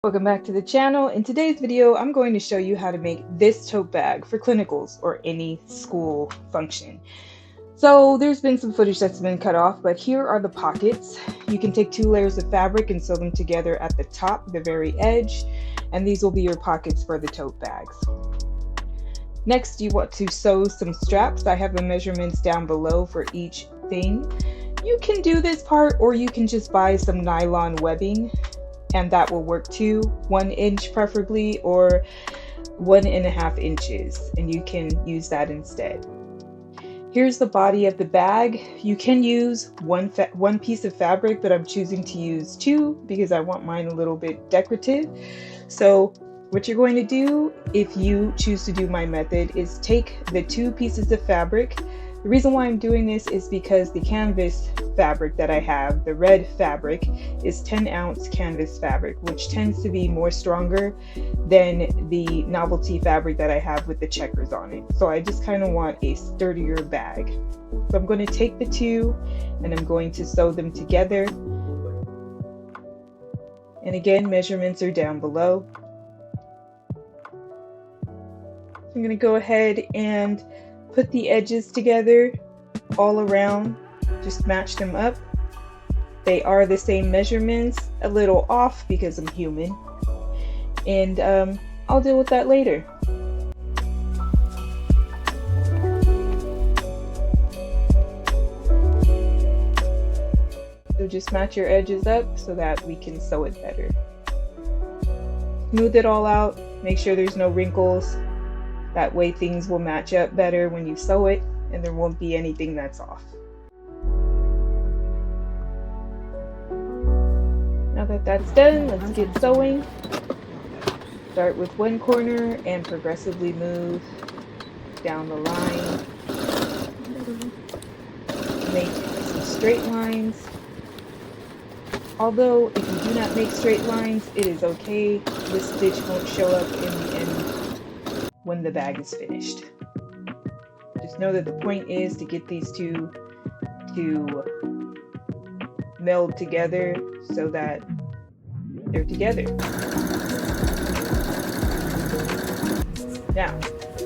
Welcome back to the channel. In today's video, I'm going to show you how to make this tote bag for clinicals or any school function. So there's been some footage that's been cut off, but here are the pockets. You can take 2 layers of fabric and sew them together at the top, the very edge, and these will be your pockets for the tote bags. Next, you want to sew some straps. I have the measurements down below for each thing. You can do this part, or you can just buy some nylon webbing, and that will work too, 1 inch preferably, or 1.5 inches, and you can use that instead. Here's the body of the bag. You can use one piece of fabric, but I'm choosing to use 2 because I want mine a little bit decorative. So what you're going to do, if you choose to do my method, is take the 2 pieces of fabric. The reason why I'm doing this is because the canvas fabric that I have, the red fabric, is 10-ounce canvas fabric, which tends to be more stronger than the novelty fabric that I have with the checkers on it. So I just kind of want a sturdier bag. So I'm going to take the 2 and I'm going to sew them together. And again, measurements are down below. I'm going to go ahead and put the edges together all around, just match them up. They are the same measurements, a little off because I'm human, and I'll deal with that later. So just match your edges up so that we can sew it better. Smooth it all out, make sure there's no wrinkles. That way things will match up better when you sew it and there won't be anything that's off. Now that that's done, let's get sewing. Start with one corner and progressively move down the line. Make some straight lines. Although if you do not make straight lines, it is okay. This stitch won't show up in the end when the bag is finished. Just know that the point is to get these 2 to meld together so that they're together. Now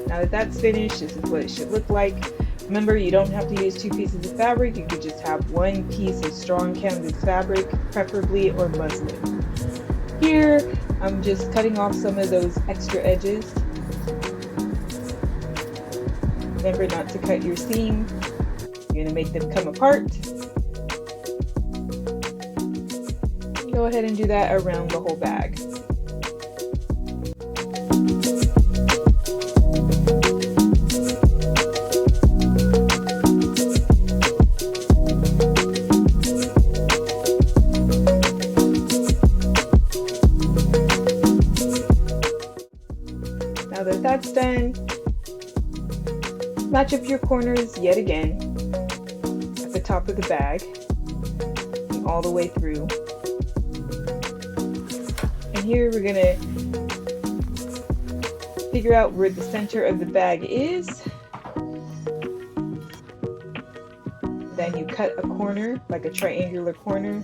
that that's finished, this is what it should look like. Remember, you don't have to use 2 pieces of fabric. You could just have 1 piece of strong canvas fabric, preferably, or muslin. Here, I'm just cutting off some of those extra edges. Remember not to cut your seam. You're going to make them come apart. Go ahead and do that around the whole bag. Now that that's done, match up your corners yet again at the top of the bag and all the way through. And here we're going to figure out where the center of the bag is. Then you cut a corner, like a triangular corner,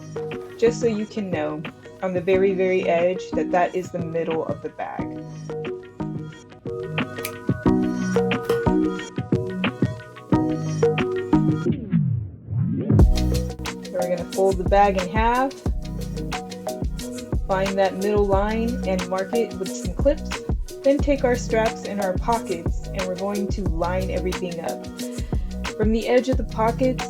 just so you can know on the very, very edge that that is the middle of the bag. We're going to fold the bag in half, find that middle line and mark it with some clips, then take our straps and our pockets and we're going to line everything up. From the edge of the pockets,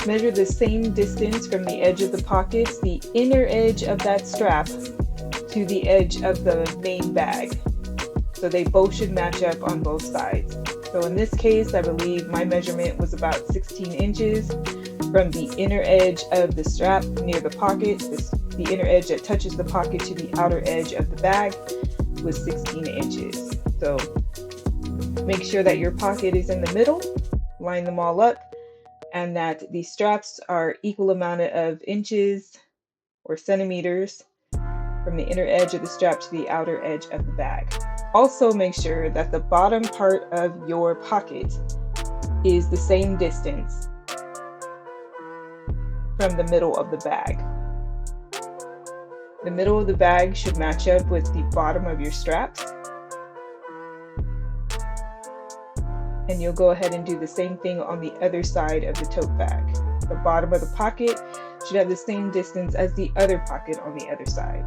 measure the same distance from the edge of the pockets, the inner edge of that strap, to the edge of the main bag. So they both should match up on both sides. So in this case, I believe my measurement was about 16 inches. From the inner edge of the strap near the pocket, the inner edge that touches the pocket to the outer edge of the bag was 16 inches. So make sure that your pocket is in the middle, line them all up, and that the straps are equal amount of inches or centimeters from the inner edge of the strap to the outer edge of the bag. Also make sure that the bottom part of your pocket is the same distance from the middle of the bag. The middle of the bag should match up with the bottom of your straps. And you'll go ahead and do the same thing on the other side of the tote bag. The bottom of the pocket should have the same distance as the other pocket on the other side.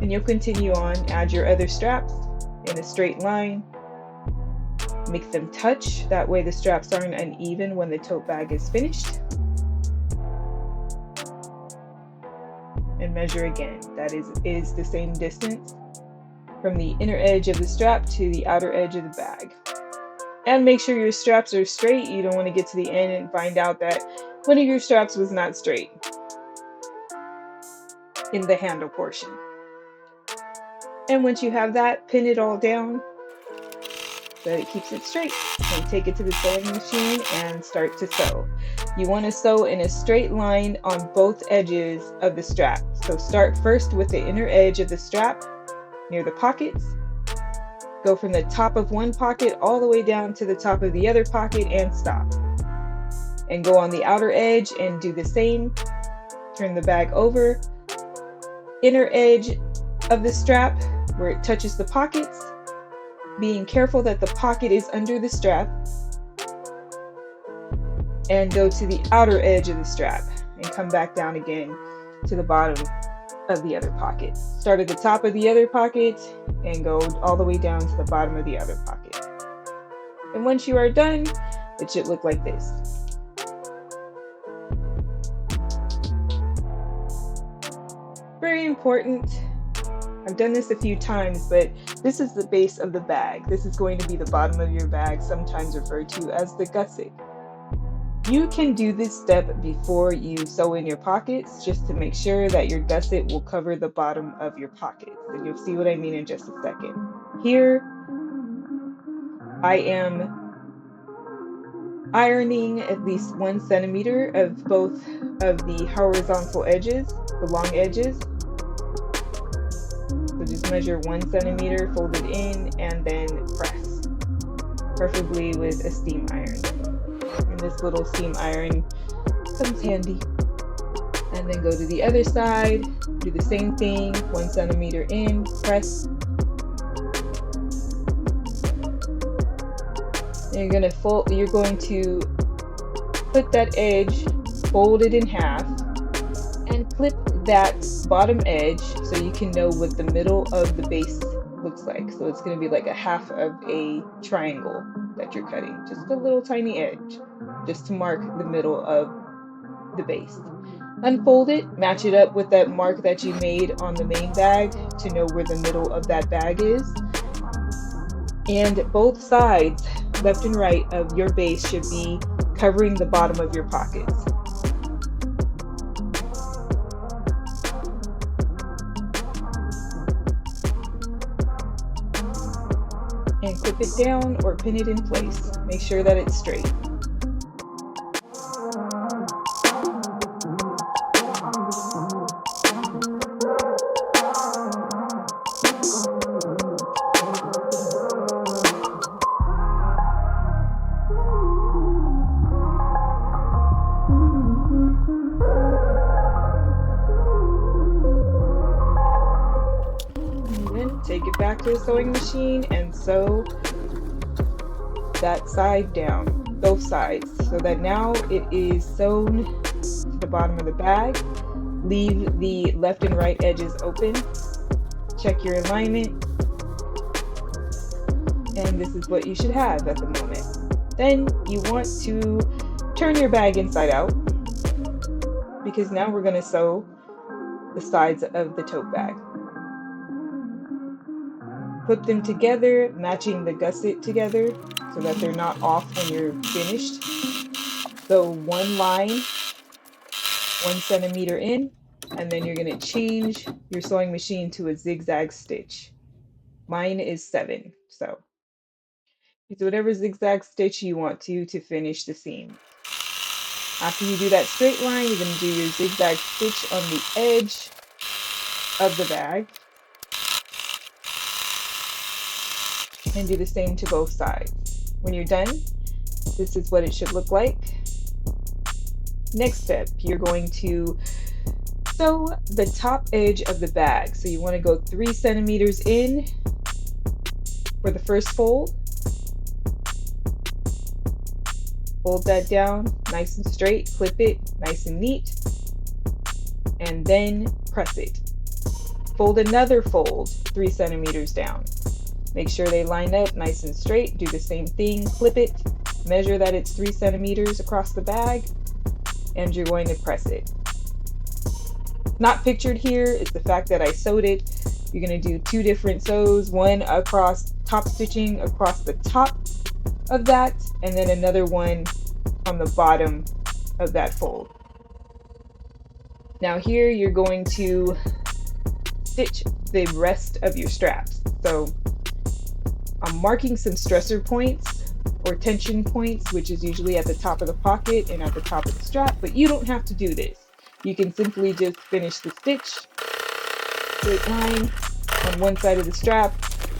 And you'll continue on, add your other straps in a straight line. Make them touch, that way the straps aren't uneven when the tote bag is finished. And measure again, that is the same distance from the inner edge of the strap to the outer edge of the bag. And make sure your straps are straight. You don't want to get to the end and find out that one of your straps was not straight in the handle portion. And once you have that, pin it all down so that it keeps it straight. And take it to the sewing machine and start to sew. You want to sew in a straight line on both edges of the strap. So start first with the inner edge of the strap near the pockets. Go from the top of one pocket all the way down to the top of the other pocket and stop. And go on the outer edge and do the same. Turn the bag over. Inner edge of the strap where it touches the pockets, being careful that the pocket is under the strap. And go to the outer edge of the strap and come back down again to the bottom of the other pocket. Start at the top of the other pocket and go all the way down to the bottom of the other pocket. And once you are done, it should look like this. Very important. I've done this a few times, but this is the base of the bag. This is going to be the bottom of your bag, sometimes referred to as the gusset. You can do this step before you sew in your pockets, just to make sure that your gusset will cover the bottom of your pockets. And you'll see what I mean in just a second. Here, I am ironing at least 1 centimeter of both of the horizontal edges, the long edges. So just measure 1 centimeter, fold it in, and then press, preferably with a steam iron. And this little steam iron comes handy. And then go to the other side, do the same thing, 1 centimeter in, press. And you're going to put that edge, fold it in half, and clip that bottom edge so you can know what the middle of the base looks like. So it's going to be like a half of a triangle that you're cutting, just a little tiny edge, just to mark the middle of the base. Unfold it, match it up with that mark that you made on the main bag to know where the middle of that bag is. And both sides, left and right, of your base should be covering the bottom of your pockets. And clip it down or pin it in place. Make sure that it's straight. Take it back to the sewing machine and sew that side down, both sides, so that now it is sewn to the bottom of the bag. Leave the left and right edges open. Check your alignment. And this is what you should have at the moment. Then you want to turn your bag inside out, because now we're going to sew the sides of the tote bag. Put them together, matching the gusset together so that they're not off when you're finished. So one line, 1 centimeter in, and then you're going to change your sewing machine to a zigzag stitch. Mine is 7, so use whatever zigzag stitch you want to finish the seam. After you do that straight line, you're going to do your zigzag stitch on the edge of the bag. And do the same to both sides. When you're done, this is what it should look like. Next step, you're going to sew the top edge of the bag. So you want to go 3 centimeters in for the first fold. Fold that down nice and straight, clip it nice and neat, and then press it. Fold another fold 3 centimeters down. Make sure they line up nice and straight. Do the same thing, clip it, measure that it's 3 centimeters across the bag, and you're going to press it. Not pictured here is the fact that I sewed it. You're going to do 2 different sews, one across top stitching across the top of that, and then another one on the bottom of that fold. Now here you're going to stitch the rest of your straps. So I'm marking some stressor points or tension points, which is usually at the top of the pocket and at the top of the strap, but you don't have to do this. You can simply just finish the stitch, straight line on one side of the strap,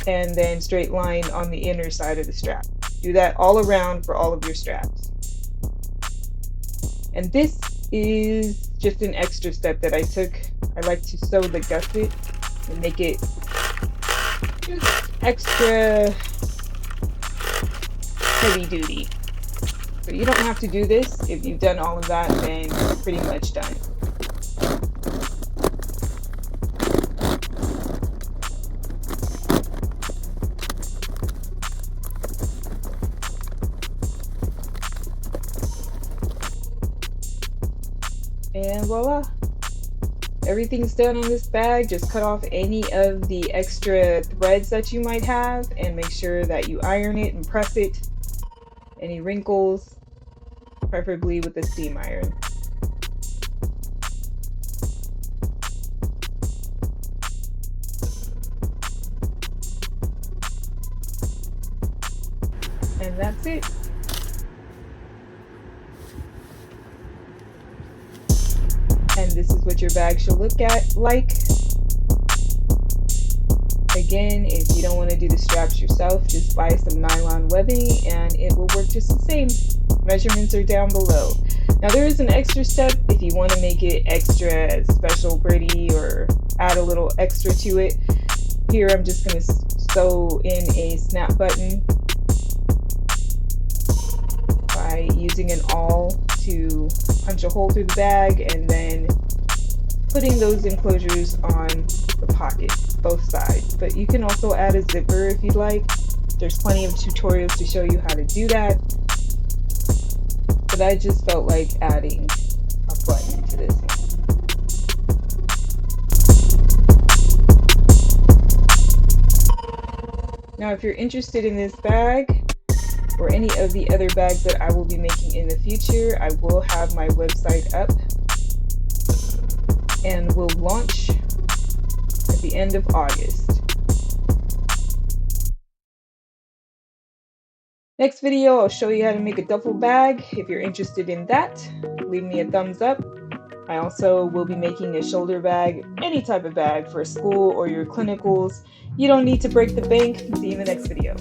and then straight line on the inner side of the strap. Do that all around for all of your straps. And this is just an extra step that I took. I like to sew the gusset and make it just extra heavy duty. So you don't have to do this. If you've done all of that, then you're pretty much done. And voila, everything's done on this bag. Just cut off any of the extra threads that you might have and make sure that you iron it and press it. Any wrinkles, preferably with a steam iron. And that's it. And this is what your bag should look like. Again, if you don't want to do the straps yourself, just buy some nylon webbing and it will work just the same. Measurements are down below. Now there is an extra step if you want to make it extra special pretty or add a little extra to it. Here I'm just going to sew in a snap button by using an awl to punch a hole through the bag and then putting those enclosures on the pocket, both sides. But you can also add a zipper if you'd like. There's plenty of tutorials to show you how to do that. But I just felt like adding a button to this one. Now if you're interested in this bag, or any of the other bags that I will be making in the future, I will have my website up and will launch at the end of August. Next video, I'll show you how to make a duffel bag. If you're interested in that, leave me a thumbs up. I also will be making a shoulder bag, any type of bag for school or your clinicals. You don't need to break the bank. See you in the next video.